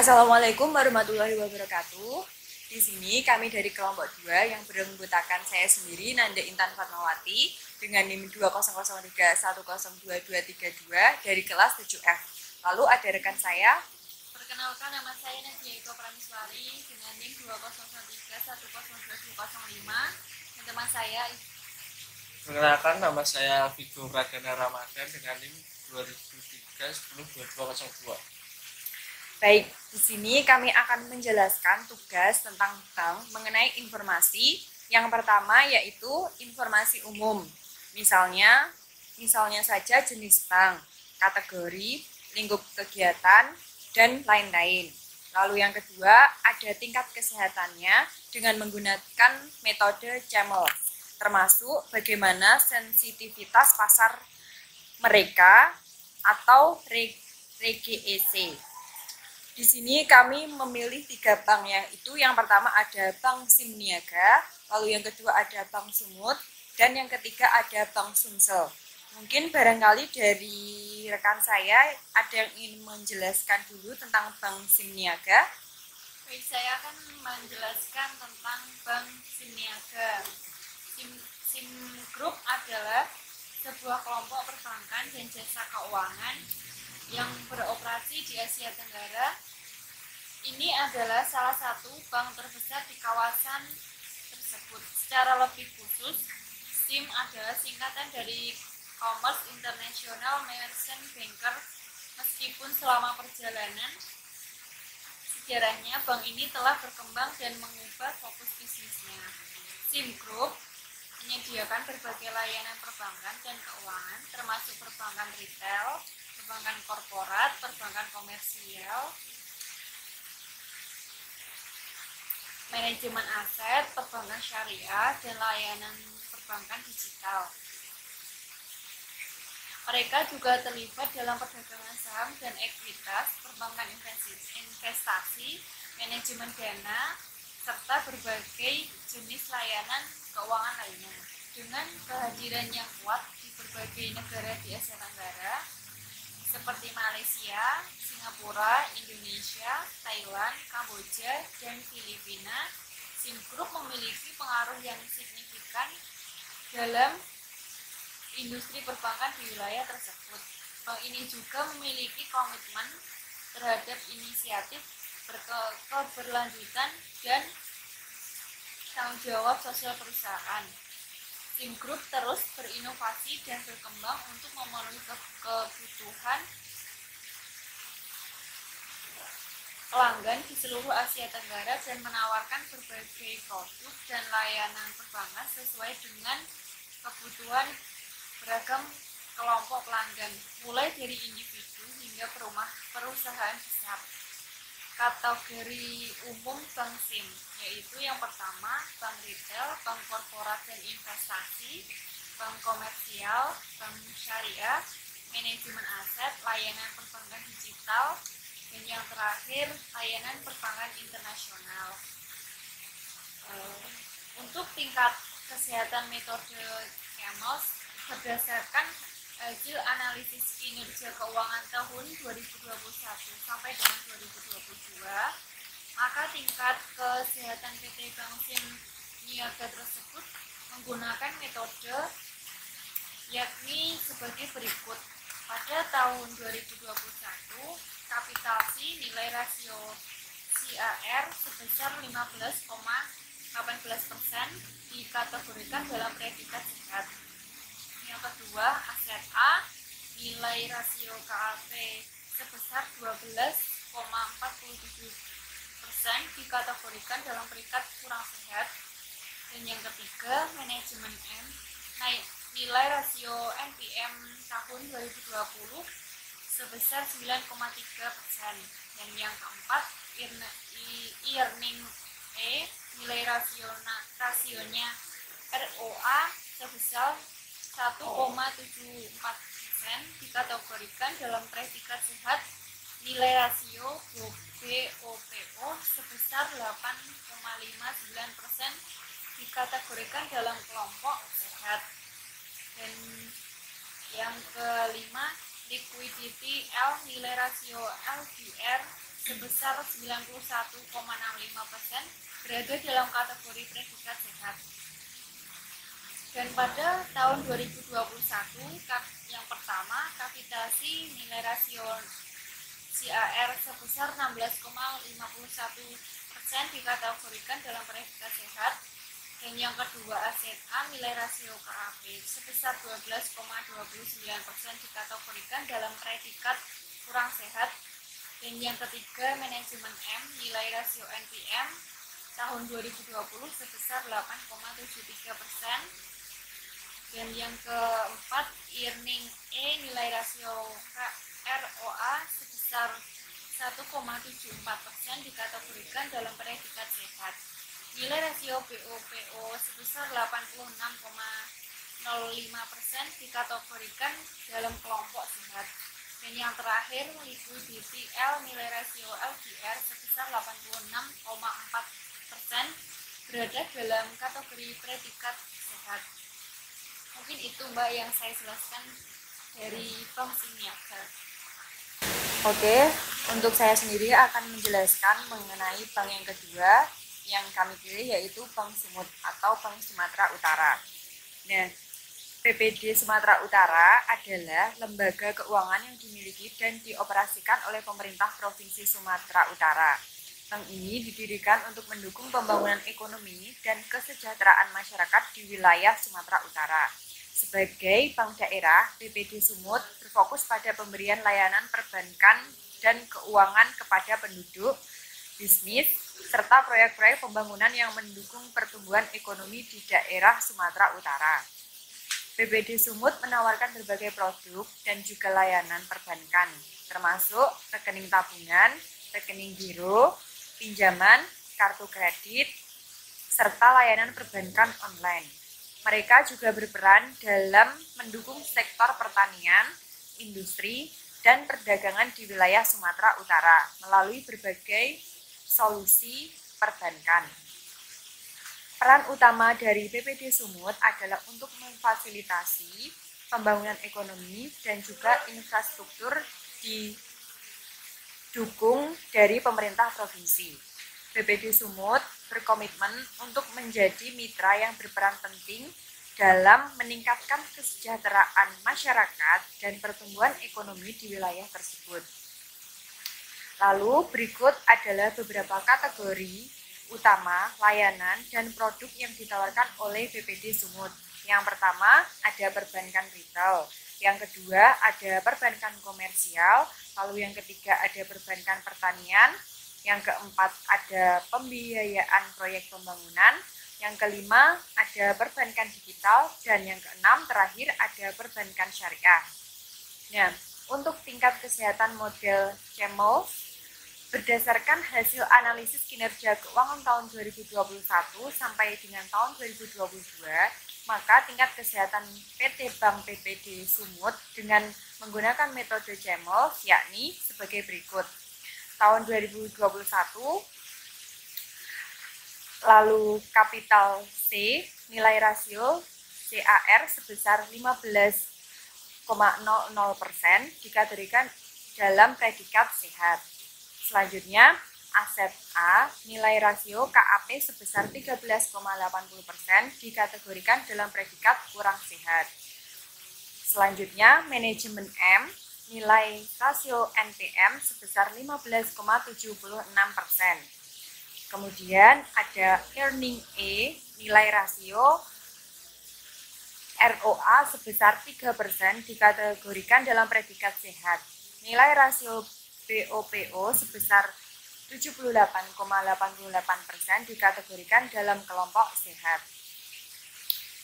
Assalamualaikum warahmatullahi wabarakatuh. Di sini kami dari kelompok 2 yang beranggotakan saya sendiri, Nanda Intan Fatmawati, dengan NIM 20031022232 dari kelas 7F. Lalu ada rekan saya. Perkenalkan, nama saya Nadia Iko Pramiswari dengan NIM 20031022205 dan teman saya. Perkenalkan, nama saya Vigo Pradana Ramadan dengan NIM 2003-10-2202. Baik, di sini kami akan menjelaskan tugas tentang bank mengenai informasi. Yang pertama yaitu informasi umum. Misalnya saja jenis bank, kategori, lingkup kegiatan, dan lain-lain. Lalu yang kedua, ada tingkat kesehatannya dengan menggunakan metode CEMEL, termasuk bagaimana sensitivitas pasar mereka atau RGEC. Di sini kami memilih 3 bank, yaitu yang pertama ada Bank Simniaga, lalu yang kedua ada Bank Sumut, dan yang ketiga ada Bank Sumsel. Mungkin barangkali dari rekan saya ada yang ingin menjelaskan dulu tentang Bank Simniaga. Baik, saya akan menjelaskan tentang Bank Simniaga. Sim Group adalah sebuah kelompok perbankan dan jasa keuangan yang beroperasi di Asia Tenggara. Ini adalah salah satu bank terbesar di kawasan tersebut. Secara lebih khusus, SIM adalah singkatan dari Commerce International Merchant Banker. Meskipun selama perjalanan sejarahnya, bank ini telah berkembang dan mengubah fokus bisnisnya. SIM Group menyediakan berbagai layanan perbankan dan keuangan, termasuk perbankan retail, perbankan korporat, perbankan komersial, manajemen aset, perbankan syariah, dan layanan perbankan digital. Mereka juga terlibat dalam perdagangan saham dan ekuitas, perbankan investasi, manajemen dana, serta berbagai jenis layanan keuangan lainnya. Dengan kehadiran yang kuat di berbagai negara di Asia Tenggara, seperti Malaysia, Singapura, Indonesia, Thailand, Kamboja, dan Filipina, SIM Group memiliki pengaruh yang signifikan dalam industri perbankan di wilayah tersebut. Bank ini juga memiliki komitmen terhadap inisiatif keberlanjutan dan tanggung jawab sosial perusahaan. SIM Group terus berinovasi dan berkembang untuk memenuhi kebutuhan pelanggan di seluruh Asia Tenggara dan menawarkan berbagai produk dan layanan perbankan sesuai dengan kebutuhan beragam kelompok pelanggan, mulai dari individu hingga perusahaan besar. Kategori umum bank SIM, yaitu yang pertama bank retail, bank korporat dan investasi, bank komersial, bank syariah, manajemen aset, layanan perbankan digital, dan yang terakhir layanan perbankan internasional. Untuk tingkat kesehatan metode CEMEL berdasarkan hasil analisis kinerja keuangan tahun 2021 sampai dengan 2022, maka tingkat kesehatan PT Bank Simniaga tersebut menggunakan metode yakni sebagai berikut. Pada tahun 2021, kapitasi nilai rasio CAR sebesar 15,18% dikategorikan dalam predikat sehat. Yang kedua, aset A, nilai rasio KAP sebesar 12,47% dikategorikan dalam peringkat kurang sehat. Dan yang ketiga, manajemen M, nilai rasio NPM tahun 2020 sebesar 9,3%. Dan yang keempat, earning E, nilai rasionya ROA sebesar 1,74% dikategorikan dalam predikat sehat. Nilai rasio BOPO sebesar 8,59% dikategorikan dalam kelompok sehat. Dan yang kelima, liquidity L, nilai rasio LDR sebesar 91,65% berada dalam kategori predikat sehat. Dan pada tahun 2021, yang pertama, kapitalisasi nilai rasio CAR sebesar 16,51% dikategorikan dalam predikat sehat. Dan yang kedua, aset A nilai rasio KAP sebesar 12,29% dikategorikan dalam predikat kurang sehat. Dan yang ketiga, manajemen M nilai rasio NPM tahun 2020 sebesar 8,73%. Dan yang keempat, earning E nilai rasio ROA sebesar 1,74% dikategorikan dalam predikat sehat. Nilai rasio BOPO sebesar 86,05% dikategorikan dalam kelompok sehat. Dan yang terakhir, liquidity L nilai rasio LDR sebesar 86,4% berada dalam kategori predikat sehat. Mungkin itu Mbak yang saya jelaskan dari Bank Siniaga. Oke, untuk saya sendiri akan menjelaskan mengenai bank yang kedua yang kami pilih, yaitu Bank Sumut atau Bank Sumatera Utara. Nah, BPD Sumatera Utara adalah lembaga keuangan yang dimiliki dan dioperasikan oleh pemerintah Provinsi Sumatera Utara. Bank ini didirikan untuk mendukung pembangunan ekonomi dan kesejahteraan masyarakat di wilayah Sumatera Utara. Sebagai bank daerah, BPD Sumut berfokus pada pemberian layanan perbankan dan keuangan kepada penduduk, bisnis, serta proyek-proyek pembangunan yang mendukung pertumbuhan ekonomi di daerah Sumatera Utara. BPD Sumut menawarkan berbagai produk dan juga layanan perbankan, termasuk rekening tabungan, rekening giro, pinjaman, kartu kredit, serta layanan perbankan online. Mereka juga berperan dalam mendukung sektor pertanian, industri, dan perdagangan di wilayah Sumatera Utara melalui berbagai solusi perbankan. Peran utama dari BPD Sumut adalah untuk memfasilitasi pembangunan ekonomi dan juga infrastruktur didukung dari pemerintah provinsi. BPD Sumut berkomitmen untuk menjadi mitra yang berperan penting dalam meningkatkan kesejahteraan masyarakat dan pertumbuhan ekonomi di wilayah tersebut. Lalu berikut adalah beberapa kategori utama layanan dan produk yang ditawarkan oleh BPD Sumut. Yang pertama ada perbankan retail, yang kedua ada perbankan komersial, lalu yang ketiga ada perbankan pertanian, yang keempat ada pembiayaan proyek pembangunan, yang kelima ada perbankan digital, dan yang keenam terakhir ada perbankan syariah. Nah, untuk tingkat kesehatan model CEMO, berdasarkan hasil analisis kinerja keuangan tahun 2021 sampai dengan tahun 2022, maka tingkat kesehatan PT Bank BPD Sumut dengan menggunakan metode CEMO yakni sebagai berikut. Tahun 2021, lalu kapital C, nilai rasio CAR sebesar 15,00% dikategorikan dalam predikat sehat. Selanjutnya, aset A, nilai rasio KAP sebesar 13,80% dikategorikan dalam predikat kurang sehat. Selanjutnya, manajemen M, nilai rasio NPM sebesar 15,76%. Kemudian ada earning E, nilai rasio ROA sebesar 3% dikategorikan dalam predikat sehat. Nilai rasio BOPO sebesar 78,88% dikategorikan dalam kelompok sehat.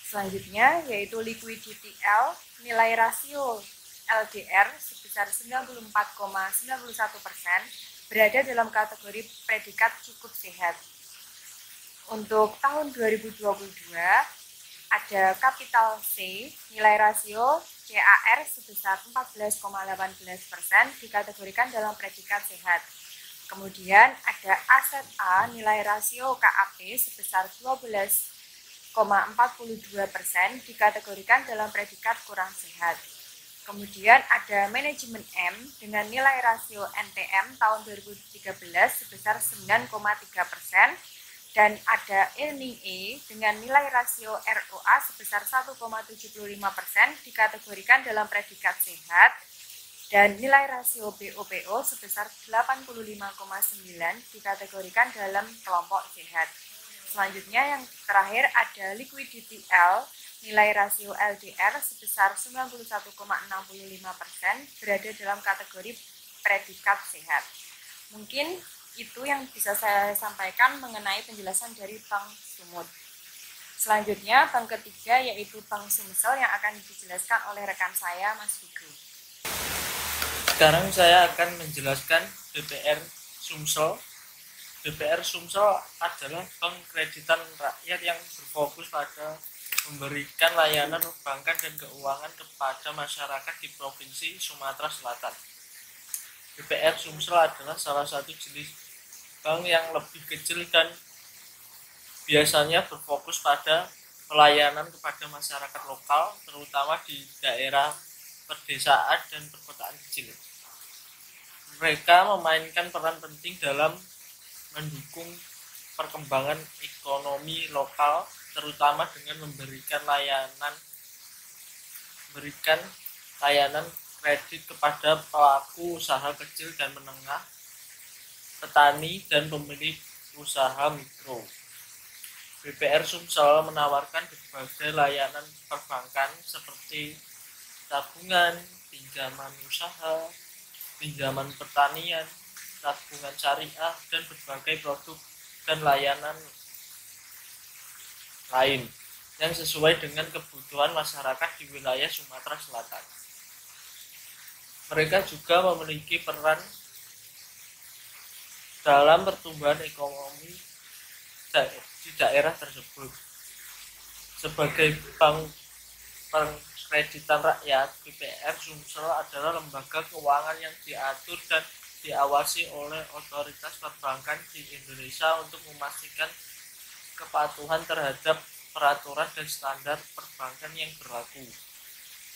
Selanjutnya yaitu liquidity L, nilai rasio LDR sebesar 94,91% berada dalam kategori predikat cukup sehat. Untuk tahun 2022 ada kapital C, nilai rasio CAR sebesar 14,18% dikategorikan dalam predikat sehat. Kemudian ada aset A, nilai rasio KAP sebesar 12,42% dikategorikan dalam predikat kurang sehat. Kemudian ada manajemen M dengan nilai rasio NTM tahun 2013 sebesar 9,3%, dan ada earning E dengan nilai rasio ROA sebesar 1,75% dikategorikan dalam predikat sehat, dan nilai rasio BOPO sebesar 85,9 dikategorikan dalam kelompok sehat. Selanjutnya yang terakhir ada liquidity L, nilai rasio LDR sebesar 91,65% berada dalam kategori predikat sehat. Mungkin itu yang bisa saya sampaikan mengenai penjelasan dari Bank Sumut. Selanjutnya bank ketiga yaitu Bank Sumsel yang akan dijelaskan oleh rekan saya, Mas Vigo. Sekarang saya akan menjelaskan BPR Sumsel. BPR Sumsel adalah bank kreditan rakyat yang berfokus pada memberikan layanan perbankan dan keuangan kepada masyarakat di Provinsi Sumatera Selatan. BPR Sumsel adalah salah satu jenis bank yang lebih kecil dan biasanya berfokus pada pelayanan kepada masyarakat lokal, terutama di daerah pedesaan dan perkotaan kecil. Mereka memainkan peran penting dalam mendukung perkembangan ekonomi lokal, terutama dengan memberikan layanan kredit kepada pelaku usaha kecil dan menengah, petani, dan pemilik usaha mikro. BPR Sumsel menawarkan berbagai layanan perbankan seperti tabungan, pinjaman usaha, pinjaman pertanian, tabungan syariah, dan berbagai produk dan layanan lain yang sesuai dengan kebutuhan masyarakat di wilayah Sumatera Selatan. Mereka juga memiliki peran dalam pertumbuhan ekonomi di daerah tersebut. Sebagai bank kreditan rakyat, BPR Sumsel adalah lembaga keuangan yang diatur dan diawasi oleh otoritas perbankan di Indonesia untuk memastikan kepatuhan terhadap peraturan dan standar perbankan yang berlaku.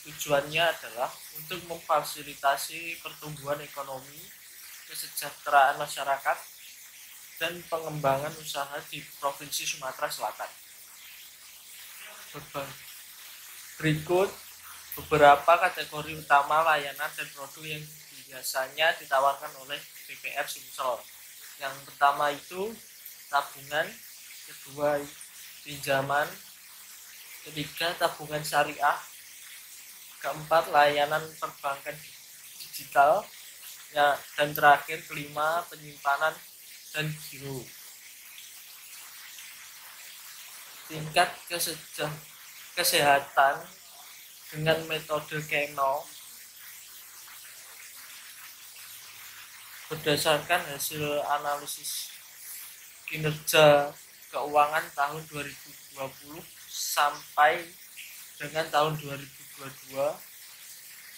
Tujuannya adalah untuk memfasilitasi pertumbuhan ekonomi, kesejahteraan masyarakat, dan pengembangan usaha di Provinsi Sumatera Selatan. Berikut beberapa kategori utama layanan dan produk yang biasanya ditawarkan oleh BPR Sumsel. Yang pertama itu tabungan, kedua pinjaman, ketiga tabungan syariah, keempat layanan perbankan digital, dan terakhir kelima penyimpanan dan giro. Tingkat kesehatan dengan metode Keno berdasarkan hasil analisis kinerja keuangan tahun 2020 sampai dengan tahun 2022,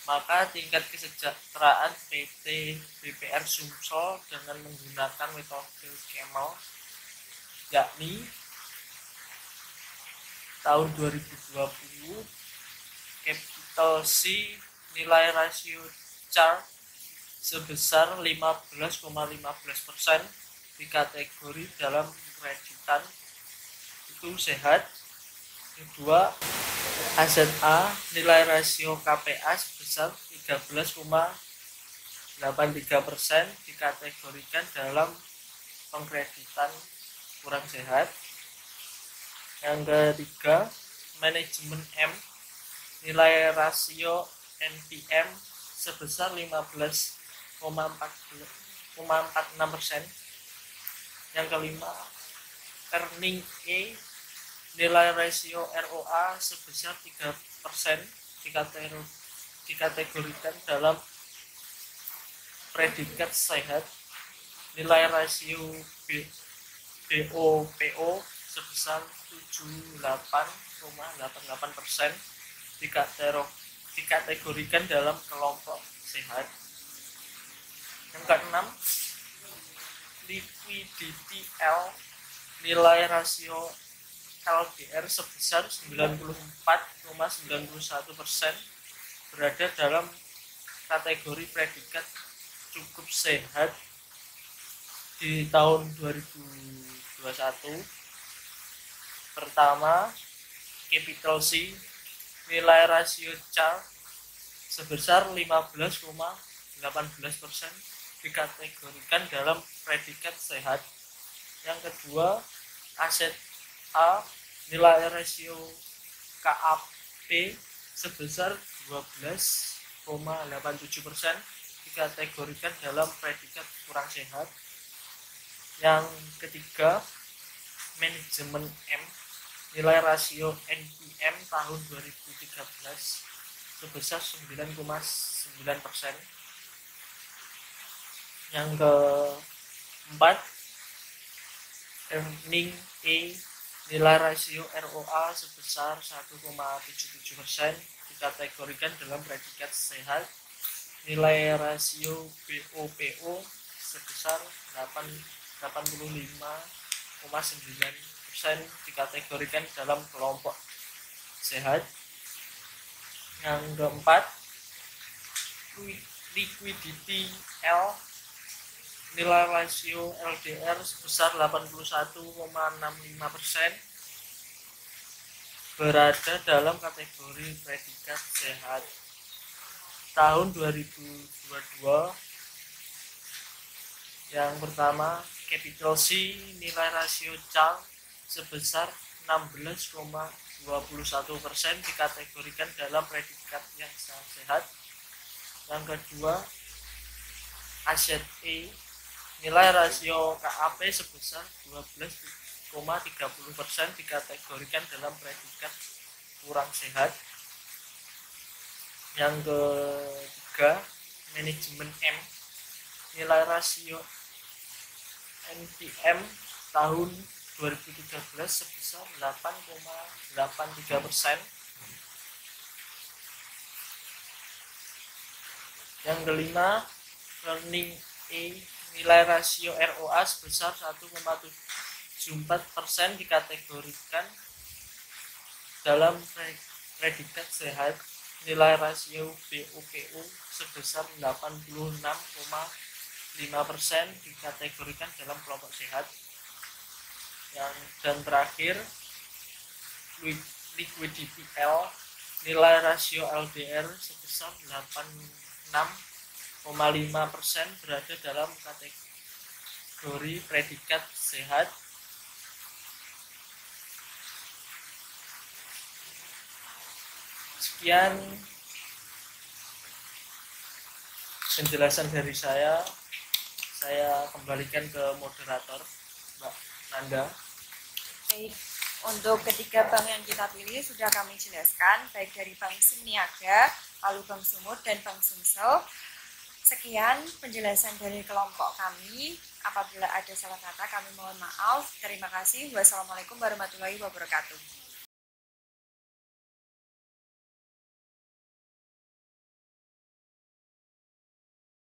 maka tingkat kesejahteraan PT BPR Sumsel dengan menggunakan metode Kemo yakni tahun 2020 capital C nilai rasio CAR sebesar 15,15% di kategori dalam kreditan itu sehat. Kedua, aset A nilai rasio KPA sebesar 13,83% dikategorikan dalam pengkreditan kurang sehat. Yang ketiga, manajemen M nilai rasio NPM sebesar 15,46%. Yang kelima, earning E nilai rasio ROA sebesar 3% dikategorikan dalam predikat sehat. Nilai rasio BOPO sebesar 78,88% dikategorikan dalam kelompok sehat. Yang keenam, liquidity L nilai rasio LDR sebesar 94,91% berada dalam kategori predikat cukup sehat di tahun 2021. Pertama, capital C, nilai rasio CAR sebesar 15,18% dikategorikan dalam predikat sehat. Yang kedua, aset A, nilai rasio KAP sebesar 12,87% dikategorikan dalam predikat kurang sehat. Yang ketiga, manajemen M, nilai rasio NPM tahun 2013 sebesar 9,9%. Yang keempat, earning E, nilai rasio ROA sebesar 1,77% dikategorikan dalam predikat sehat. Nilai rasio BOPO sebesar 85,9% dikategorikan dalam kelompok sehat. Yang keempat, liquidity L, nilai rasio LDR sebesar 81,65% berada dalam kategori predikat sehat. Tahun 2022, yang pertama, capital C, nilai rasio CAR sebesar 16,21% dikategorikan dalam predikat yang sangat sehat. Yang kedua, aset E, nilai rasio KAP sebesar 12,30% dikategorikan dalam predikat kurang sehat. Yang ketiga, manajemen M, nilai rasio NPM tahun 2013 sebesar 8,83%. Yang kelima, earning E, nilai rasio ROA sebesar 1,74% dikategorikan dalam predikat sehat. Nilai rasio BOPO sebesar 86,5% dikategorikan dalam kelompok sehat. Dan terakhir, liquidity L, nilai rasio LDR sebesar 86,5% berada dalam kategori predikat sehat. Sekian penjelasan dari saya kembalikan ke moderator, Mbak Nanda. Baik, untuk ketiga bank yang kita pilih sudah kami jelaskan, baik dari Bank Simniaga, lalu Bank Sumut, dan Bank Sumsel. Sekian penjelasan dari kelompok kami. Apabila ada salah kata, kami mohon maaf. Terima kasih. Wassalamualaikum warahmatullahi wabarakatuh.